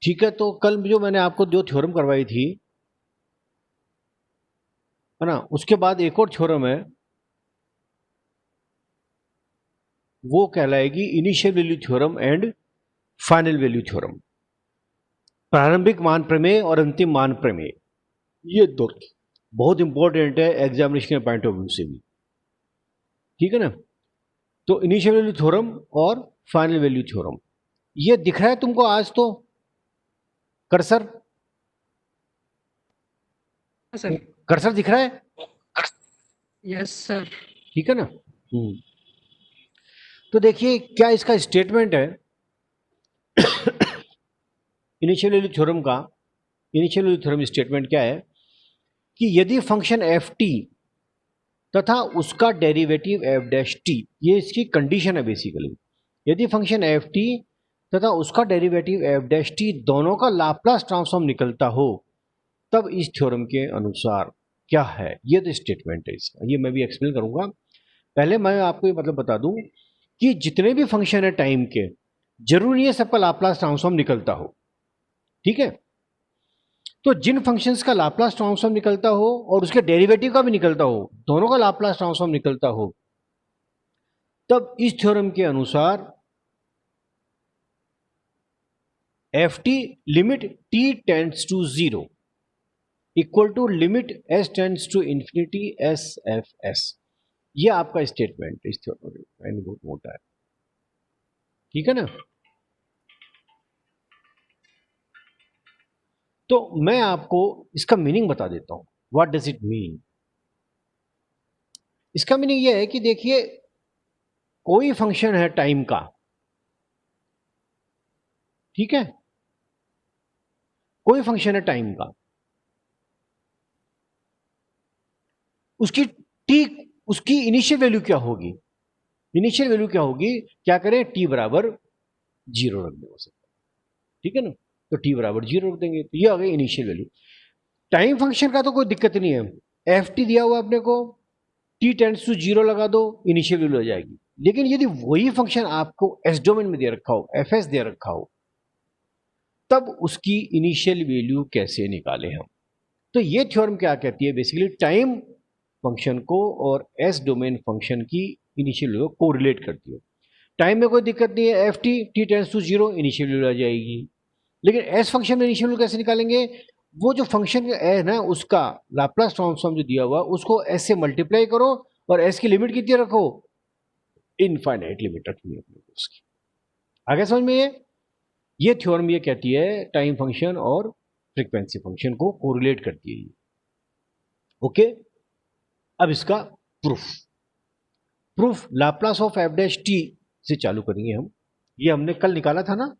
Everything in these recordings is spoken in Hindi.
ठीक है, तो कल जो मैंने आपको जो थ्योरम करवाई थी, है ना, उसके बाद एक और थ्योरम है, वो कहलाएगी initial value theorem and final value theorem. प्रारंभिक मान प्रमेय और अंतिम मान प्रमेय, ये दो बहुत इंपॉर्टेंट है एग्जामिनेशन के पॉइंट ऑफ व्यू से भी। ठीक है ना, तो इनिशियल वैल्यू थ्योरम और फाइनल वैल्यू थ्योरम, ये दिख रहा है तुमको आज तो कर्सर? सर। कर्सर दिख रहा है? Yes sir. ठीक है ना। तो देखिए क्या इसका स्टेटमेंट है इनिशियल वैल्यू थ्योरम का। इनिशियल वैल्यू थ्योरम स्टेटमेंट क्या है कि यदि फंक्शन एफ टी तथा उसका डेरिवेटिव एफ डैश टी, ये इसकी कंडीशन है बेसिकली, यदि फंक्शन एफ टी तथा उसका डेरिवेटिव एफ डैश टी दोनों का लाप्लास ट्रांसफॉर्म निकलता हो, तब इस थ्योरम के अनुसार क्या है। ये तो स्टेटमेंट है इसका, ये मैं भी एक्सप्लेन करूंगा। पहले मैं आपको ये मतलब बता दूं कि जितने भी फंक्शन है टाइम के, जरूरी नहीं है सबका लाप्लास ट्रांसफॉर्म निकलता हो। ठीक है, तो जिन फंक्शंस का लाप्लास ट्रांसफॉर्म निकलता हो और उसके डेरिवेटिव का भी निकलता हो, दोनों का लाप्लास ट्रांसफॉर्म निकलता हो, तब इस थ्योरम के अनुसार F T limit T tends to zero equal to limit S tends to infinity S F S. ये आपका स्टेटमेंट इस थ्योरम में बहुत मोटा है। ठीक है ना। तो मैं आपको इसका मीनिंग बता देता हूं, व्हाट डज इट मीन। इसका मीनिंग यह है कि देखिए, कोई फंक्शन है टाइम का, ठीक है, कोई फंक्शन है टाइम का, उसकी टी, उसकी इनिशियल वैल्यू क्या होगी? इनिशियल वैल्यू क्या होगी? क्या करें, टी बराबर जीरो रख दें उसे। ठीक है ना, तो टी बराबर जीरो रख देंगे, तो ये आ गई इनिशियल वैल्यू। टाइम फंक्शन का तो कोई दिक्कत नहीं है, एफ टी दिया हुआ अपने को, टी टेंड्स टू जीरो लगा दो, इनिशियल वैल्यू आ जाएगी। लेकिन यदि वही फंक्शन आपको एस डोमेन में दे रखा हो, एफ एस दे रखा हो, तब उसकी इनिशियल वैल्यू कैसे निकालें हम। तो ये थ्योरम क्या कहती है, बेसिकली टाइम फंक्शन को और एस डोमेन फंक्शन की इनिशियल वैल्यू को रिलेट करती है। टाइम में कोई दिक्कत नहीं है, F T T tends to zero, initial value आ जाएगी। लेकिन एस फंक्शन में इनिशियल वैल्यू कैसे निकालेंगे? वो जो फंक्शन है ना, उसका लाप्लास ट्रांसफॉर्म जो दिया हुआ, उसको एस से मल्टीप्लाई करो और एस की लिमिट कितनी रखो, इनफाइनाइट लिमिट रखनी है अपने को उसकी। आगे समझ में ये थ्योरम ये कहती है टाइम फंक्शन और फ्रीक्वेंसी फंक्शन को कोरिलेट करती है ये। ओके, अब इसका proof, proof Laplace of F dash T से चालू करेंगे हम। ये हमने कल निकाला था ना,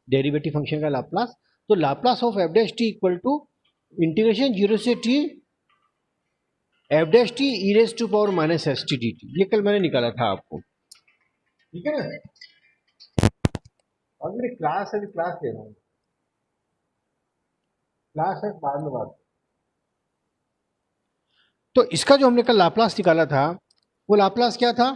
डेरिवेटिव फंक्शन का लाप्लास। तो Laplace of F dash T equal to integration zero से T F dash T E raise to power minus S T D T, ये कल मैंने निकाला था आपको। ठीक है ना। और मेरी क्लास है, क्लास ले रहा हूँ, क्लास है बाद में बात। तो इसका जो हमने कल लाप्लास निकाला था, वो लाप्लास क्या था,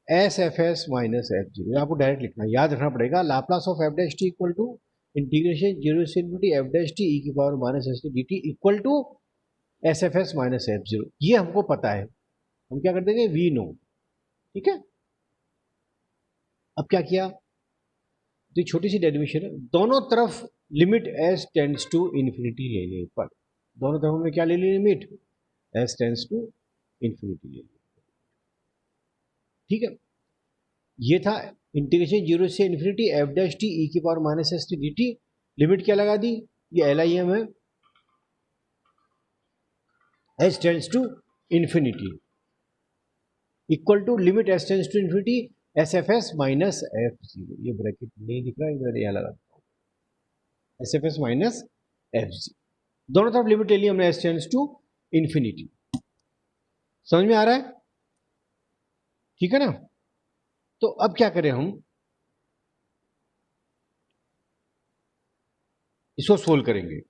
S F S minus F zero. आपको डायरेक्ट लिखना, याद रखना पड़ेगा, Laplace of F dash T equal to integration zero से इनफिनिटी एफ डैश टी ई की power minus S T D T equal to S F S minus F zero. ये हमको पता है, हम क्या कर देंगे, वी नो। ठीक है, अब क्या किया, तो छोटी सी डेरिवेशन है, दोनों तरफ limit S tends to infinity लेने पर, दोनों तरफ में क्या ले ली, limit S tends to infinity ले ली। ठीक है, ये था इंटीग्रेशन जीरो से इन्फिनिटी एफ डैश टी ई की power minus S T D T. Limit क्या लगा दी, ये एल आई एम है, S tends to infinity equal to limit S tends to infinity S F S minus F zero. ये ब्रैकेट नहीं दिख रहा है, इधर यहाँ लगा देता हूँ, S F S minus F zero. दोनों तरफ लिमिट ले ली हमने एस टेंड्स टू इन्फिनिटी। समझ में आ रहा है? ठीक है ना। तो अब क्या करें हम, इसको सोल्व करेंगे।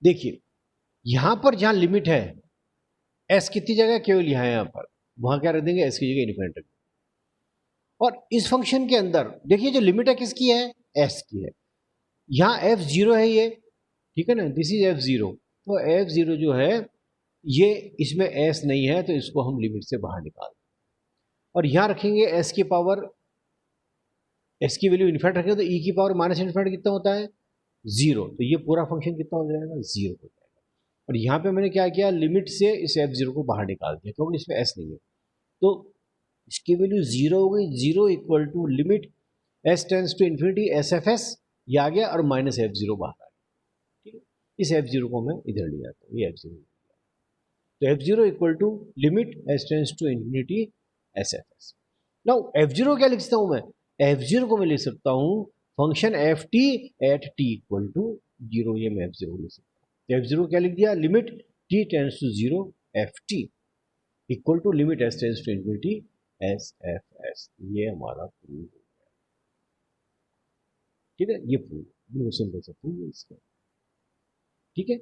देखिए, यहां पर जहां लिमिट है, एस कितनी जगह केवल यहां, यहां पर, वहां क्या रख देंगे, एस की जगह इन्फिनिटी। और इस फंक्शन के अंदर देखिए जो लिमिट है किसकी है, एस की है। यहाँ एफ जीरो है ये, ठीक है ना, दिस इज एफ जीरो। तो एफ जीरो जो है ये, इसमें एस नहीं है तो इसको हम लिमिट से बाहर निकाल दें। और यहाँ रखेंगे एस की पावर, एस की वैल्यू इन्फिनिट रखेंगे तो ई की पावर माइनस इन्फिनिट कितना होता है, जीरो। तो ये पूरा फंक्शन कितना हो जाएगा, जीरो हो जाएगा। और यहाँ पे मैंने क्या किया, लिमिट से इस एफ जीरो को बाहर निकाल दिया क्योंकि इसमें एस नहीं है। तो इसकी वैल्यू जीरो हो गई, zero equal to limit S tends to infinity S F S, ये आ गया, और माइनस एफ जीरो बाहर आ गया। ठीक है, इस एफ जीरो को मैं इधर ले जाता हूँ, ये एफ जीरो। तो F zero equal to limit S tends to infinity S F S. Now F zero क्या लिख सकता हूँ मैं, एफ जीरो को मैं लिख सकता हूँ function F t at t equal to zero, ये मैं एफ जीरो लिख सकता हूँ। एफ जीरो क्या लिख दिया, limit T tends to zero f T equal to limit S tends to infinity S F S. ये हमारा प्रूव हो गया। ठीक है, ये प्रूव, बिल्कुल सिंपल सा प्रूव है इसका। ठीक है,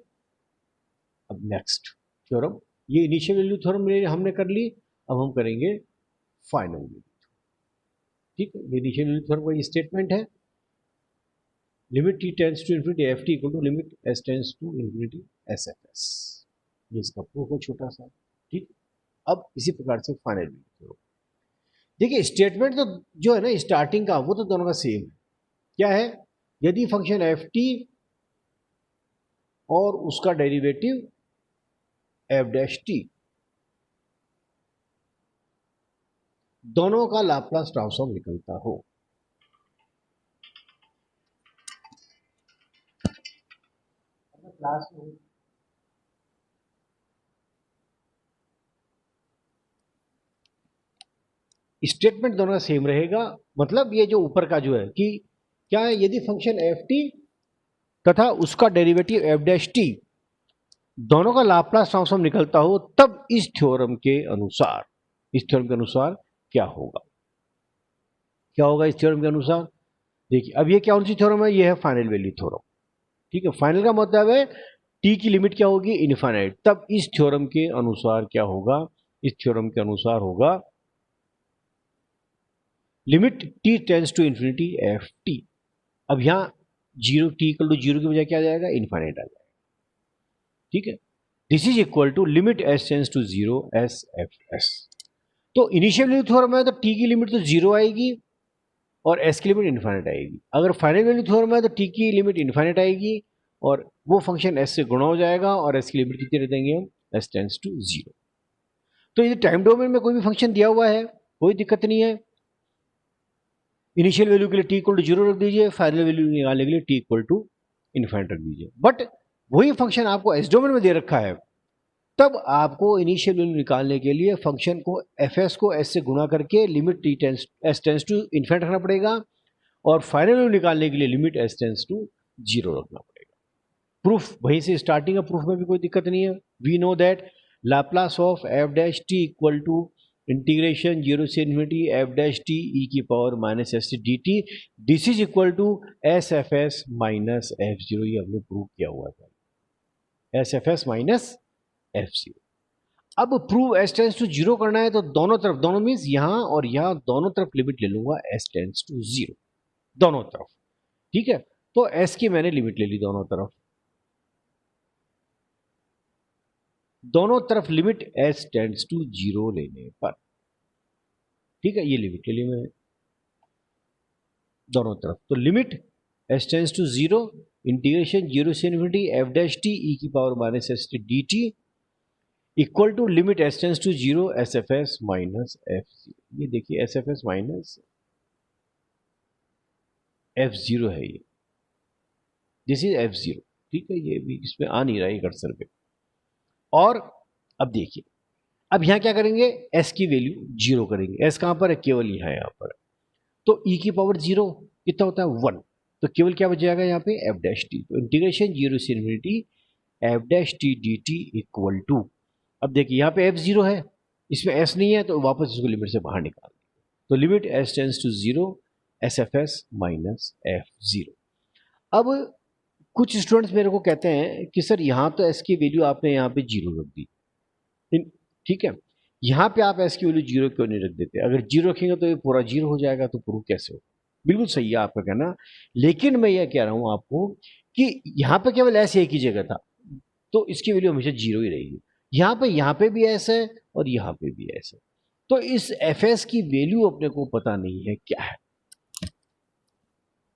अब नेक्स्ट थ्योरम, ये इनिशियल वैल्यू थ्योरम हमने कर ली, अब हम करेंगे फाइनल वैल्यू। ठीक है, ये इनिशियल वैल्यू थ्योरम का स्टेटमेंट है, limit T tends to infinity F T equal to limit S tends to infinity S F S. ये इसका प्रूफ है छोटा सा। ठीक, अब इसी प्रकार से फाइनल वैल्यू थ्योरम। देखिए स्टेटमेंट तो जो है ना स्टार्टिंग का, वो तो दोनों का सेम है। क्या है, यदि फंक्शन एफ टी और उसका डेरिवेटिव एफ डैश टी दोनों का लाप्लास ट्रांसफॉर्म निकलता हो। क्लास में स्टेटमेंट दोनों का सेम रहेगा, मतलब ये जो ऊपर का जो है कि क्या है, यदि फंक्शन एफ टी तथा उसका डेरिवेटिव एफ डैश टी दोनों का लाप्लास ट्रांसफॉर्म निकलता हो, तब इस थ्योरम के अनुसार, इस थ्योरम के अनुसार क्या होगा, क्या होगा इस थ्योरम के अनुसार। देखिए अब ये क्या सी थ्योरम है, ये है फाइनल वैल्यू थ्योरम। ठीक है, फाइनल का मतलब है टी की लिमिट क्या होगी, इनफाइनाइट। तब इस थ्योरम के अनुसार क्या होगा, इस थ्योरम के अनुसार होगा limit T tends to infinity F t. अब यहां zero, t equal to zero की बजाय क्या आ जाएगा, इनफाइनाइट आ जाएगा। ठीक है, this is equal to limit S tends to zero S F s. तो इनिशियल वैल्यू थ्योरम है तो टी की लिमिट तो जीरो आएगी और एस की लिमिट इन्फाइनाइट आएगी। अगर फाइनल वैल्यू थ्योरम है तो टी की लिमिट इन्फाइनाइट आएगी और वो फंक्शन एस से गुणा हो जाएगा और एस की लिमिट कितनी रख देंगे हम, एस टेंस टू जीरो। तो ये टाइम डोमेन में कोई भी फंक्शन दिया हुआ है, कोई दिक्कत नहीं है। इनिशियल वैल्यू के लिए टी इक्वल टू जीरो रख दीजिए, फाइनल वैल्यू निकालने के लिए टी इक्वल टू इन्फाइनाइट रख दीजिए। बट वही फंक्शन आपको एस डोमेन में दे रखा है, तब आपको इनिशियल वैल्यू निकालने के लिए फंक्शन को एफ एस को एस से गुणा करके limit T tends s tends to infinite रखना पड़ेगा और फाइनल वैल्यू निकालने के लिए limit S tends to zero रखना पड़ेगा। प्रूफ वहीं से स्टार्टिंग है, प्रूफ में भी कोई दिक्कत नहीं है। We know that Laplace of F dash T equal to integration zero से इन्फिनिटी एफ डैश टी ई की power minus S T D T, this is equal to S F S minus F zero. ये हमने प्रूव किया हुआ था, S F S minus F zero. अब prove S tends to zero करना है तो दोनों तरफ, दोनों मीन्स यहां और यहां दोनों तरफ लिमिट ले लूंगा एस टेंस टू जीरो, दोनों तरफ। ठीक है, तो एस की मैंने लिमिट ले ली दोनों तरफ, दोनों तरफ limit S tends to zero लेने पर। ठीक है, ये लिमिट ले ली मैंने दोनों तरफ। तो limit S tends to zero integration zero से इन्फिनिटी एफ डैश टी ई की power minus S T D T equal to limit S tends to zero S F S minus F zero. ये देखिए S F S minus F zero है ये, दिस इज एफ जीरो। ठीक है, ये भी इसमें आ नहीं रहा है कर्सर पे। और अब देखिए, अब यहां क्या करेंगे, एस की वैल्यू जीरो करेंगे। एस कहां पर है, केवल यहां पर। तो ई की पावर जीरो कितना होता है, वन। तो केवल क्या बच जाएगा यहाँ पे, एफ डैश टी। तो इंटीग्रेशन जीरो से infinity F dash t D T equal to, अब देखिए यहाँ पे एफ जीरो है, इसमें एस नहीं है, तो वापस इसको लिमिट से बाहर निकाल। तो limit S tends to zero S F S minus F zero. अब कुछ स्टूडेंट्स मेरे को कहते हैं कि सर यहाँ तो एस की वैल्यू आपने यहाँ पे जीरो रख दी, ठीक है, यहाँ पे आप एस की वैल्यू जीरो क्यों नहीं रख देते? अगर जीरो रखेंगे तो ये पूरा जीरो हो जाएगा, तो प्रूव कैसे हो? बिल्कुल सही है आपका कहना, लेकिन मैं ये कह रहा हूँ आपको कि यहाँ पे केवल एस एक ही जगह था, तो इसकी वैल्यू हमेशा जीरो ही रहेगी। यहाँ पे भी एस है और यहाँ पे भी एस है, तो इस एफ एस की वैल्यू अपने को पता नहीं है क्या है।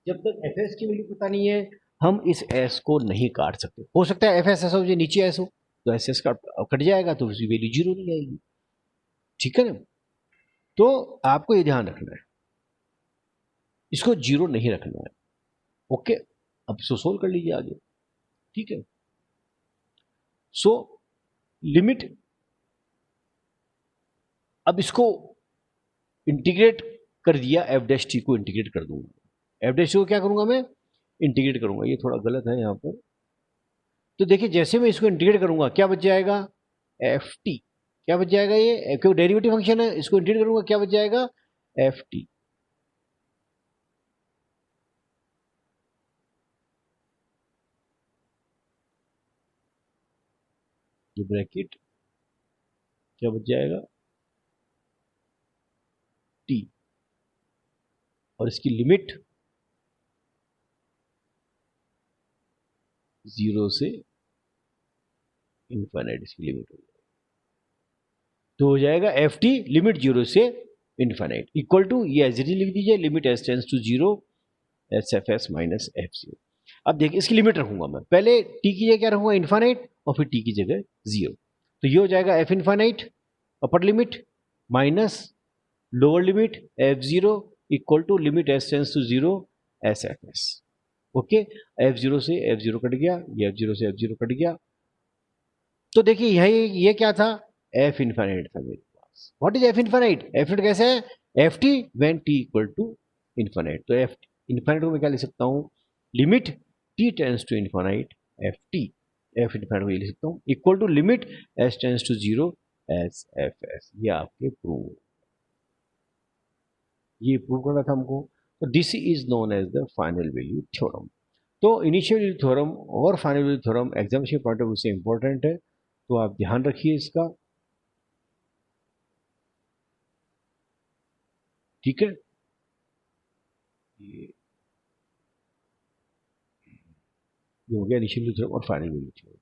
जब तक एफ एस की वैल्यू पता नहीं है, हम इस एस को नहीं काट सकते। हो सकता है एफ एस ऐसा हो जो नीचे एस हो, तो एस एस कट जाएगा, तो उसकी वैल्यू जीरो नहीं आएगी। ठीक है ना? तो आपको ये ध्यान रखना है, इसको जीरो नहीं रखना है। ओके, अब इसको सोल्व कर लीजिए आगे। ठीक है, सो लिमिट, अब इसको इंटीग्रेट कर दिया, एफ डैश टी को इंटीग्रेट कर दूंगा। एफ डैश टी को क्या करूंगा मैं? इंटीग्रेट करूंगा। ये थोड़ा गलत है यहाँ पर, तो देखिए जैसे मैं इसको इंटीग्रेट करूंगा क्या बच जाएगा? F T. क्या बच जाएगा? ये क्यों डेरिवेटिव फंक्शन है, इसको इंटीग्रेट करूंगा क्या बच जाएगा? F T. ये ब्रैकेट क्या बच जाएगा? टी, और इसकी लिमिट जीरो से इनफाइनाइट, इसकी लिमिट हो जाएगी, तो हो जाएगा एफ टी लिमिट जीरो से इनफाइनाइट इक्वल टू, ये एज इट इज लिख दीजिए, limit S tends to zero S F S minus F zero. अब देखिए इसकी लिमिट रखूंगा मैं, पहले टी की जगह क्या रखूंगा? इनफाइनाइट, और फिर टी की जगह जीरो, तो ये हो जाएगा f infinite upper limit minus lower limit f zero equal to limit S tends to zero S F S. Okay, f zero से एफ जीरो कट गया, ये एफ जीरो से एफ जीरो कट गया, तो देखिए ये क्या था? एफ इनफाइनाइट था मेरे पास। What is F infinite? F infinite कैसे है? F T when T equal to infinite, तो एफ इनफाइनाइट को मैं क्या लिख सकता हूँ? Limit T tends to infinite F T, F infinite को ये लिख सकता हूँ equal to limit S tends to zero S F S. ये आपके प्रूव, ये प्रूव करना था हमको, तो this is known as the final value theorem. तो इनिशियल वैल्यू थ्योरम और final value theorem examination point of view से इंपॉर्टेंट है, तो आप ध्यान रखिए इसका। ठीक है, ये हो गया इनिशियल वैल्यू थ्योरम और फाइनल वैल्यू थ्योरम।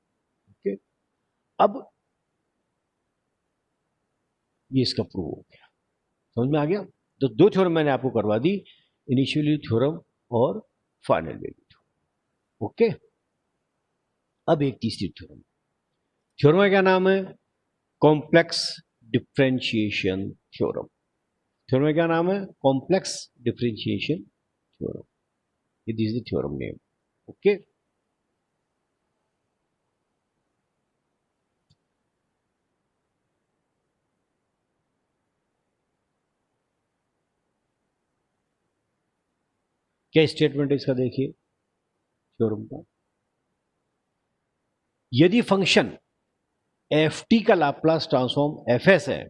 ओके, अब ये इसका प्रूव हो गया, समझ में आ गया? तो दो थ्योरम मैंने आपको करवा दी, इनिशियल वैल्यू थ्योरम और फाइनल वैल्यू थ्योरम। ओके, अब एक तीसरी थ्योरम, थ्योरम का क्या नाम है? Complex differentiation theorem. थ्योरम का क्या नाम है? Complex differentiation theorem. This is the theorem name. Okay, क्या स्टेटमेंट है इसका? देखिए थ्योरम का, यदि फंक्शन एफ टी का लाप्लास ट्रांसफॉर्म एफ एस है,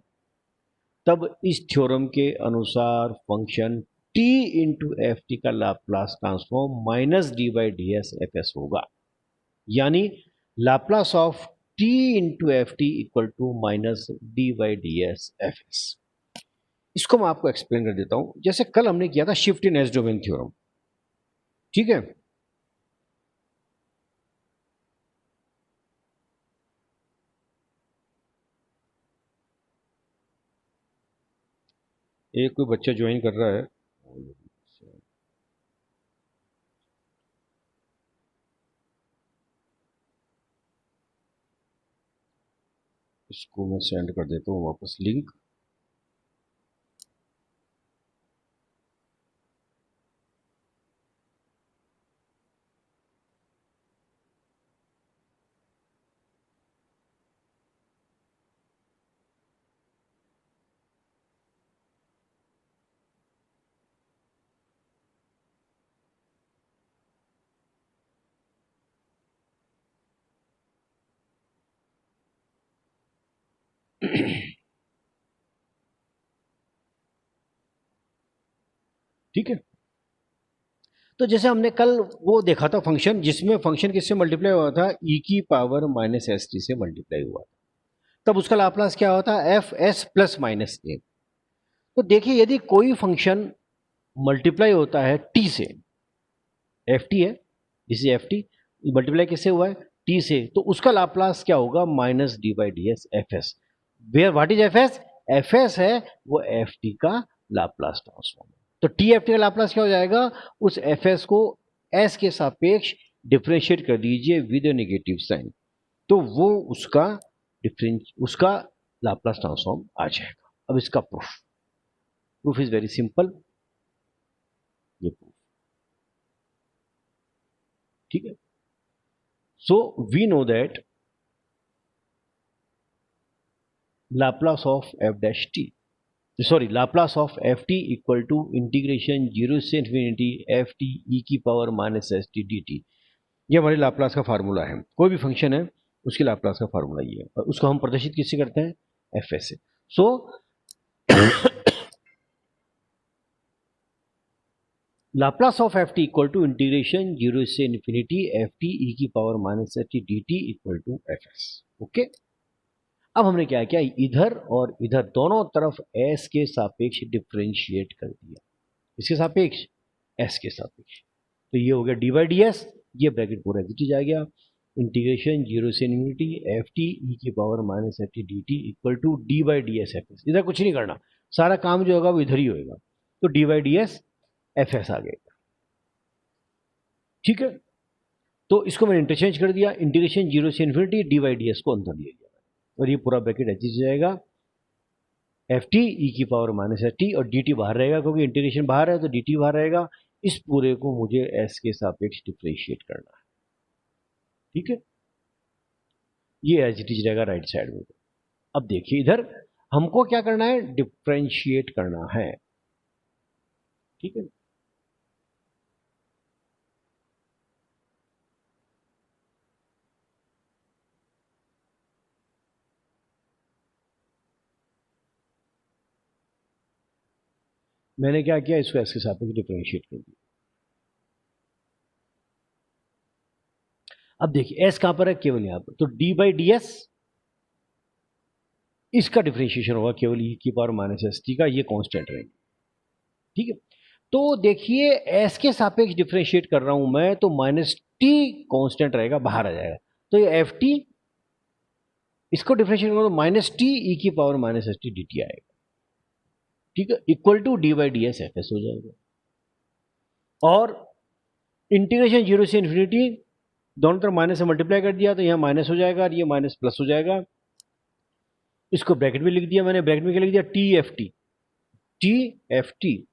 तब इस थ्योरम के अनुसार function t into F T का Laplace transform minus D by D S F S होगा। यानी Laplace of t into F T equal to minus D by D S F S. इसको मैं आपको एक्सप्लेन कर देता हूं, जैसे कल हमने किया था shift in S domain theorem. ठीक है, एक कोई बच्चा ज्वाइन कर रहा है, इसको मैं सेंड कर देता हूँ वापस लिंक। ठीक है, तो जैसे हमने कल वो देखा था फंक्शन, जिसमें फंक्शन किससे मल्टीप्लाई हुआ था? ई की पावर माइनस एस टी से मल्टीप्लाई हुआ था। तब उसका लाप्लास क्या होता है, एफ एस प्लस माइनस ए। तो देखिए यदि कोई फंक्शन मल्टीप्लाई होता है टी से, एफ टी है, this is F T, multiply किससे हुआ है, टी से, तो उसका लाप्लास क्या होगा, minus D by D S F s. Where what is f s, F S है वो एफ टी का लाप्लास ट्रांसफॉर्म है। तो टी एफ टी का लाप्लास क्या हो जाएगा, उस एफ एस को एस के सापेक्ष डिफ्रेंशिएट कर दीजिए विद नेगेटिव साइन, तो वो उसका लाप्लास ट्रांसफॉर्म आ जाएगा। अब इसका प्रूफ इज वेरी सिंपल, ये प्रूफ, ठीक है। So we know that Laplace of f dash t, sorry, Laplace of f t equal to integration 0 से infinity f t e की power minus S T D T. ये हमारे लाप्लास का फार्मूला है, कोई भी फंक्शन है उसके लाप्लास का फार्मूला ये है, और उसको हम प्रदर्शित किससे करते हैं, एफ एस से। So Laplace of F T equal to integration 0 से इन्फिनिटी एफ टी ई की power minus S T D T equal to F S. Okay, अब हमने क्या किया, इधर और इधर दोनों तरफ s के सापेक्ष डिफ्रेंशिएट कर दिया, इसके सापेक्ष, s के सापेक्ष, तो ये हो गया डी बाई डी एस, ये ब्रैकेट पूरा एग्जिट आ गया, इंटीग्रेशन 0 से इन्फिनिटी एफ टी ई की power minus f t D T equal to d by D S F s. इधर कुछ नहीं करना, सारा काम जो होगा वो इधर ही होगा, तो D by D S F S आ गया, ठीक है। तो इसको मैंने इंटरचेंज कर दिया, इंटीग्रेशन 0 से infinity D by D S को अंदर ले लिया, और ये पूरा ब्रैकेट एग्जिट हो जाएगा, एफ टी ई की पावर माइनस एफ टी, और डी टी बाहर रहेगा क्योंकि इंटीग्रेशन बाहर है तो डी टी बाहर रहेगा। इस पूरे को मुझे एस के सापेक्ष डिफ्रेंशिएट करना है, ठीक है, ये एज इट इज रहेगा राइट साइड में। अब देखिए इधर हमको क्या करना है, डिफ्रेंशिएट करना है, ठीक है। मैंने क्या किया, इसको एस के सापेक्ष डिफ्रेंशिएट कर दिया। अब देखिए एस कहां पर है, केवल यहां पर, तो डी बाई डी एस इसका डिफ्रेंशिएशन होगा केवल ई की पावर माइनस एस टी का, ये कांस्टेंट रहेंगे, ठीक है। तो देखिए एस के सापेक्ष डिफ्रेंशिएट कर रहा हूं मैं, तो माइनस टी कांस्टेंट रहेगा, बाहर आ जाएगा, तो ये एफ टी, इसको डिफ्रेंशिएट करो तो माइनस टी ई की power minus S T D t आएगा, ठीक है, equal to d by D S F s हो जाएगा। और इंटीग्रेशन 0 से इन्फिनिटी, दोनों तरफ माइनस से मल्टीप्लाई कर दिया तो यहां माइनस हो जाएगा और ये माइनस प्लस हो जाएगा, इसको ब्रैकेट में लिख दिया मैंने, ब्रैकेट में क्या लिख दिया, T F T, T F T,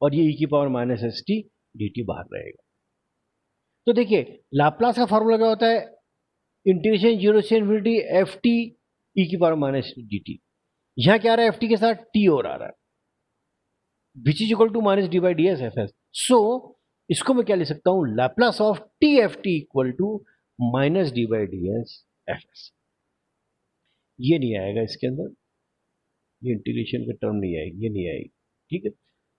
और ये ई की power minus S T D T बाहर रहेगा। तो देखिए लाप्लास का फॉर्मूला क्या होता है, इंटीग्रेशन 0 से इन्फिनिटी एफ टी ई की पावर माइनस डी टी, यहां क्या आ रहा है, एफ टी के साथ टी और आ रहा है, which is equal to minus D by D S F S. So इसको मैं क्या लिख सकता हूं, Laplace of T F T equal to minus D by D S F S. ये नहीं आएगा इसके अंदर, ये इंटीग्रेशन का टर्म नहीं आएगी, ये नहीं आएगी, ठीक है।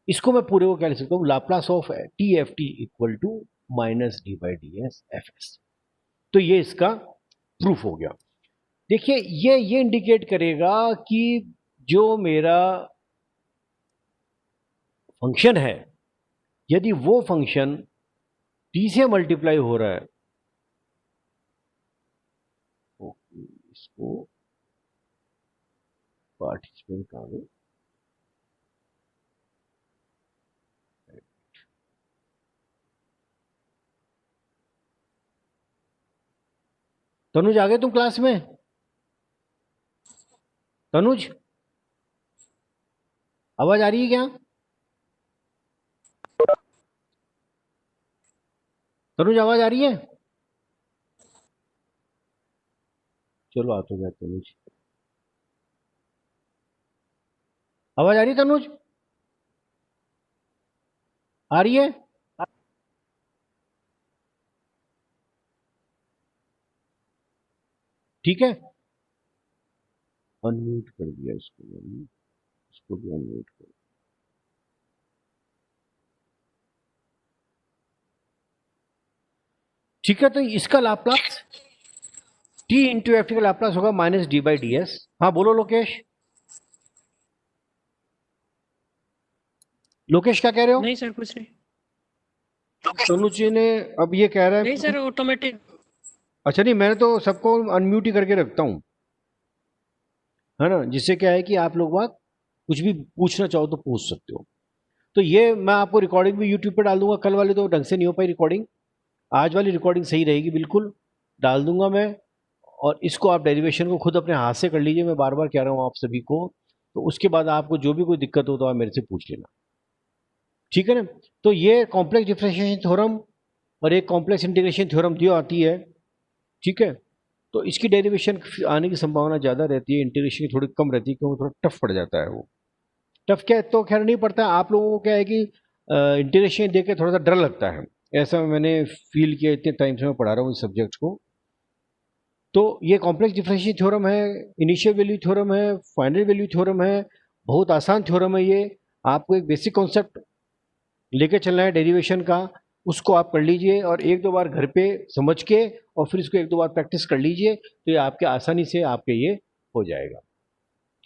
इसको मैं पूरे को क्या लिख सकता हूँ, Laplace of T F T equal to minus D by D S F s. तो ये इसका प्रूफ हो गया। देखिए ये इंडिकेट करेगा कि जो मेरा फंक्शन है, यदि वो फंक्शन टी से मल्टीप्लाई हो रहा है, इसको पार्टिसिपेंट कहा गया, तनुज आ गए तुम क्लास में, तनुज आवाज आ रही है क्या, तनुज आवाज आ रही है, चलो आ तो गया तनुज, आवाज आ रही है तनुज, आ रही है, ठीक है, अनम्यूट कर दिया इसको मैंने, इसको भी अनम्यूट कर, ठीक है। तो इसका Laplace T into F T का लाप्लास होगा minus D by D S. हाँ बोलो लोकेश। लोकेश क्या कह रहे हो? नहीं सर, कुछ नहीं। तनुज जी ने अब ये कह रहा नहीं है। Sir, automatic. अच्छा नहीं, मैंने तो सबको अनम्यूट ही करके रखता हूँ, है ना, जिससे क्या है कि आप लोग बात कुछ भी पूछना चाहो तो पूछ सकते हो। तो ये मैं आपको रिकॉर्डिंग भी यूट्यूब पे डाल दूंगा। कल वाली तो ढंग से नहीं हो पाई रिकॉर्डिंग, आज वाली रिकॉर्डिंग सही रहेगी, बिल्कुल डाल दूंगा मैं। और इसको आप डेरिवेशन को खुद अपने हाथ से कर लीजिए, मैं बार बार कह रहा हूँ आप सभी को। तो उसके बाद आपको जो भी कोई दिक्कत हो तो आप मेरे से पूछ लेना, ठीक है ना। तो ये कॉम्प्लेक्स डिफरेंशिएशन थ्योरम और एक कॉम्प्लेक्स इंटीग्रेशन थ्योरम जो आती है, ठीक है। तो इसकी डेरिवेशन आने की संभावना ज़्यादा रहती है, इंटीग्रेशन की थोड़ी कम रहती है, क्योंकि थोड़ा टफ पड़ जाता है वो। टफ क्या है तो खैर नहीं पड़ता, आप लोगों को क्या है कि इंटीग्रेशन देख के थोड़ा सा डर लगता है, ऐसा मैंने फील किया इतने टाइम से मैं पढ़ा रहा हूँ इस सब्जेक्ट को। तो ये कॉम्प्लेक्स डिफरेंशियल थ्योरम है, इनिशियल वैल्यू थ्योरम है, फाइनल वैल्यू थ्योरम है, बहुत आसान थ्योरम है ये। आपको एक बेसिक कॉन्सेप्ट लेके चलना है डेरिवेशन का, उसको आप कर लीजिए और एक दो बार घर पे समझ के और फिर इसको एक दो बार प्रैक्टिस कर लीजिए, तो ये आपके आसानी से आपके ये हो जाएगा,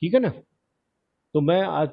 ठीक है ना। तो मैं आज